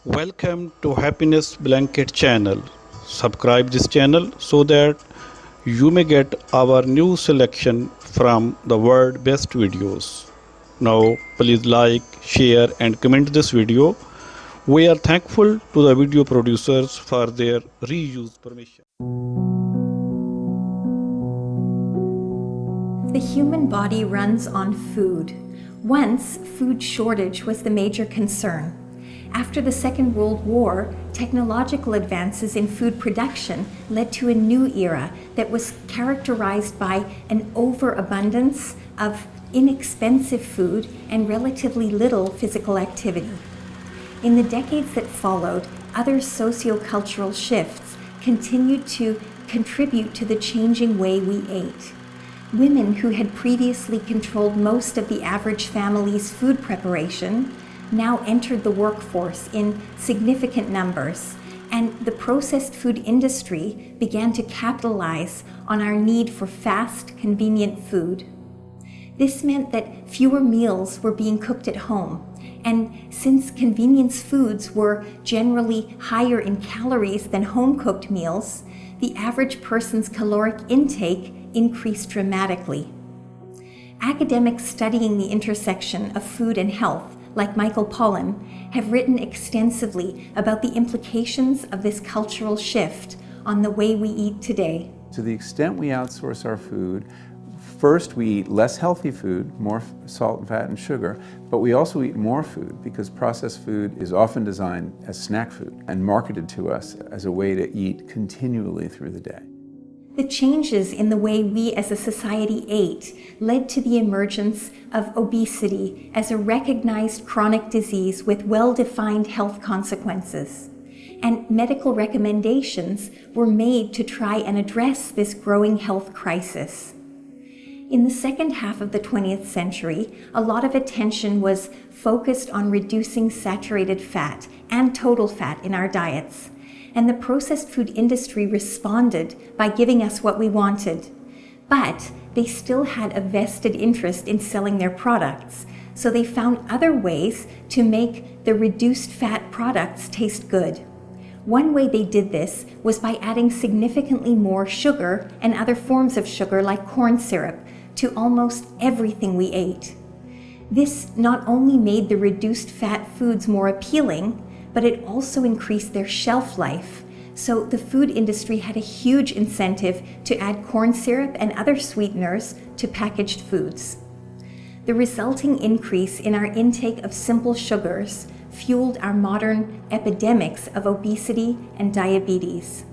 Welcome to Happiness Blanket channel. Subscribe this channel so that you may get our new selection from the world best videos. Now please like, share and comment this video. We are thankful to the video producers for their reuse permission. The human body runs on food. Once, food shortage was the major concern. After the Second World War, technological advances in food production led to a new era that was characterized by an overabundance of inexpensive food and relatively little physical activity. In the decades that followed, other sociocultural shifts continued to contribute to the changing way we ate. Women who had previously controlled most of the average family's food preparation now entered the workforce in significant numbers, and the processed food industry began to capitalize on our need for fast, convenient food. This meant that fewer meals were being cooked at home, and since convenience foods were generally higher in calories than home-cooked meals, the average person's caloric intake increased dramatically. Academics studying the intersection of food and health, like Michael Pollan, have written extensively about the implications of this cultural shift on the way we eat today. To the extent we outsource our food, first we eat less healthy food, more salt and fat and sugar, but we also eat more food because processed food is often designed as snack food and marketed to us as a way to eat continually through the day. The changes in the way we as a society ate led to the emergence of obesity as a recognized chronic disease with well-defined health consequences. And medical recommendations were made to try and address this growing health crisis. In the second half of the 20th century, a lot of attention was focused on reducing saturated fat and total fat in our diets. And the processed food industry responded by giving us what we wanted. But they still had a vested interest in selling their products, so they found other ways to make the reduced fat products taste good. One way they did this was by adding significantly more sugar and other forms of sugar like corn syrup to almost everything we ate. This not only made the reduced fat foods more appealing, but it also increased their shelf life. So the food industry had a huge incentive to add corn syrup and other sweeteners to packaged foods. The resulting increase in our intake of simple sugars fueled our modern epidemics of obesity and diabetes.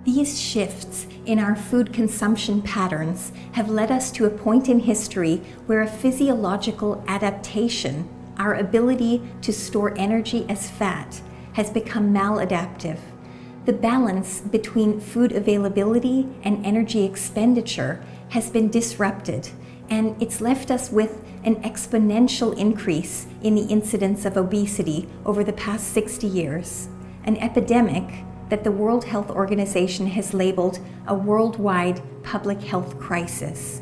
These shifts in our food consumption patterns have led us to a point in history where a physiological adaptation, our ability to store energy as fat, has become maladaptive. The balance between food availability and energy expenditure has been disrupted, and it's left us with an exponential increase in the incidence of obesity over the past 60 years, an epidemic that the World Health Organization has labeled a worldwide public health crisis.